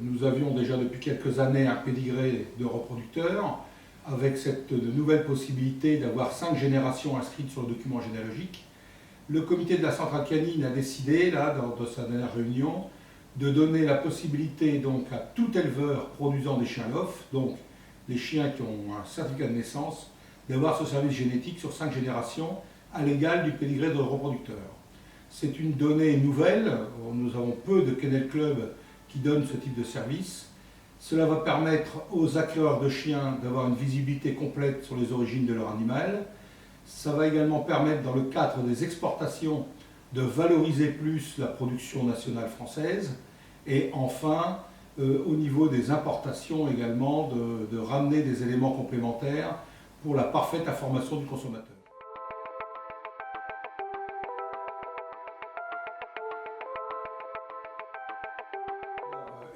Nous avions déjà depuis quelques années un pédigré de reproducteurs, avec cette nouvelle possibilité d'avoir 5 générations inscrites sur le document généalogique. Le comité de la centrale canine a décidé, là, lors de sa dernière réunion, de donner la possibilité donc à tout éleveur produisant des chiens LOF, donc les chiens qui ont un certificat de naissance, d'avoir ce service génétique sur 5 générations à l'égal du pédigré de reproducteur. C'est une donnée nouvelle, nous avons peu de kennel clubs qui donnent ce type de service. Cela va permettre aux acquéreurs de chiens d'avoir une visibilité complète sur les origines de leur animal. Ça va également permettre, dans le cadre des exportations, de valoriser plus la production nationale française. Et enfin, au niveau des importations également, de ramener des éléments complémentaires pour la parfaite information du consommateur.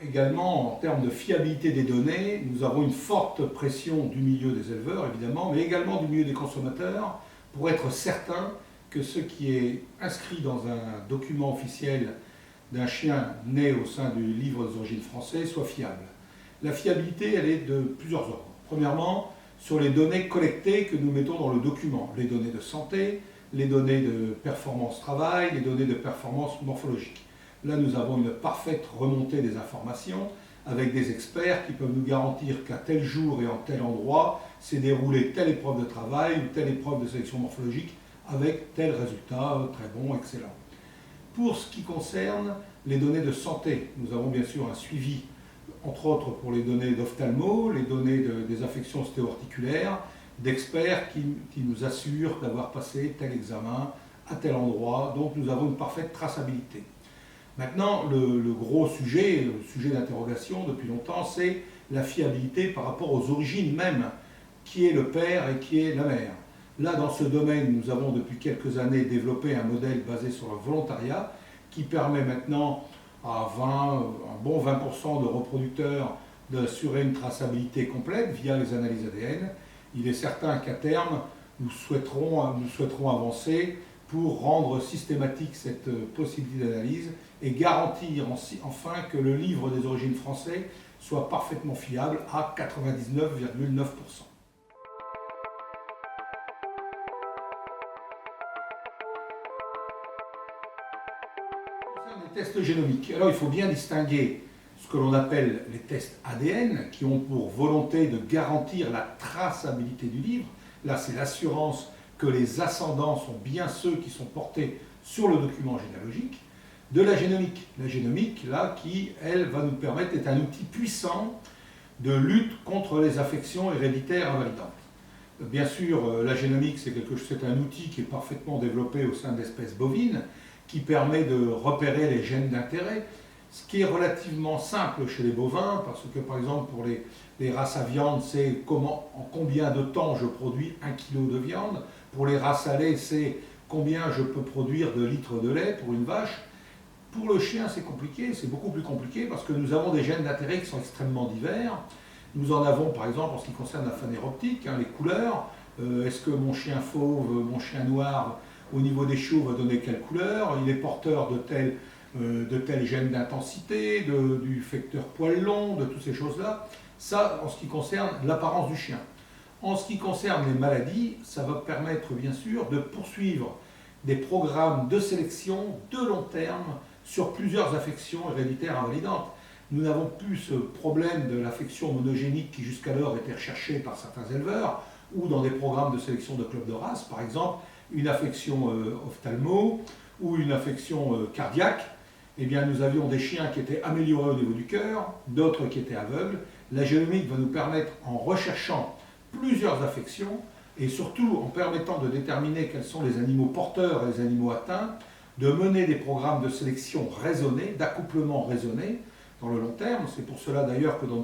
Également, en termes de fiabilité des données, nous avons une forte pression du milieu des éleveurs, évidemment, mais également du milieu des consommateurs, pour être certain que ce qui est inscrit dans un document officiel d'un chien né au sein du livre des origines français soit fiable. La fiabilité, elle est de plusieurs ordres. Premièrement, sur les données collectées que nous mettons dans le document, les données de santé, les données de performance travail, les données de performance morphologique. Là, nous avons une parfaite remontée des informations avec des experts qui peuvent nous garantir qu'à tel jour et en tel endroit s'est déroulée telle épreuve de travail ou telle épreuve de sélection morphologique avec tel résultat, très bon, excellent. Pour ce qui concerne les données de santé, nous avons bien sûr un suivi, entre autres pour les données d'ophtalmo, les données des affections ostéo-articulaires, d'experts qui nous assurent d'avoir passé tel examen à tel endroit, donc nous avons une parfaite traçabilité. Maintenant, le gros sujet, le sujet d'interrogation depuis longtemps, c'est la fiabilité par rapport aux origines même, qui est le père et qui est la mère. Là, dans ce domaine, nous avons depuis quelques années développé un modèle basé sur le volontariat qui permet maintenant à un bon 20% de reproducteurs d'assurer une traçabilité complète via les analyses ADN. Il est certain qu'à terme, nous souhaiterons avancer pour rendre systématique cette possibilité d'analyse et garantir enfin que le livre des origines français soit parfaitement fiable à 99,9%. Les tests génomiques. Alors il faut bien distinguer ce que l'on appelle les tests ADN, qui ont pour volonté de garantir la traçabilité du livre. Là, c'est l'assurance que les ascendants sont bien ceux qui sont portés sur le document généalogique, de la génomique. La génomique, là, qui, elle, va nous permettre, est un outil puissant de lutte contre les affections héréditaires invalidantes. Bien sûr, la génomique, c'est un outil qui est parfaitement développé au sein d'espèces bovines, qui permet de repérer les gènes d'intérêt, ce qui est relativement simple chez les bovins, parce que, par exemple, pour les races à viande, c'est en combien de temps je produis 1 kg de viande. Pour les races à lait, c'est combien je peux produire de litres de lait pour une vache. Pour le chien, c'est compliqué, c'est beaucoup plus compliqué parce que nous avons des gènes d'intérêt qui sont extrêmement divers. Nous en avons, par exemple, en ce qui concerne la phanéroptique, les couleurs. Est-ce que mon chien fauve, mon chien noir, au niveau des chiots, va donner quelle couleur? Il est porteur de tel gène d'intensité, du facteur poil long, de toutes ces choses-là. Ça, en ce qui concerne l'apparence du chien. En ce qui concerne les maladies, ça va permettre bien sûr de poursuivre des programmes de sélection de long terme sur plusieurs affections héréditaires invalidantes. Nous n'avons plus ce problème de l'affection monogénique qui jusqu'alors était recherchée par certains éleveurs ou dans des programmes de sélection de clubs de race, par exemple une affection ophtalmo ou une affection cardiaque. Eh bien, nous avions des chiens qui étaient améliorés au niveau du cœur, d'autres qui étaient aveugles. La génomique va nous permettre, en recherchant plusieurs affections, et surtout en permettant de déterminer quels sont les animaux porteurs et les animaux atteints, de mener des programmes de sélection raisonnés, d'accouplement raisonné dans le long terme. C'est pour cela d'ailleurs que dans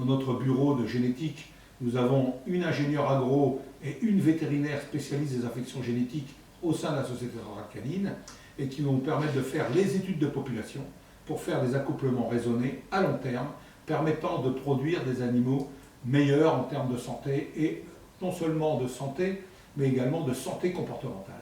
notre bureau de génétique, nous avons une ingénieure agro et une vétérinaire spécialiste des affections génétiques au sein de la Société centrale canine et qui vont nous permettre de faire les études de population pour faire des accouplements raisonnés à long terme, permettant de produire des animaux meilleurs en termes de santé et non seulement de santé, mais également de santé comportementale.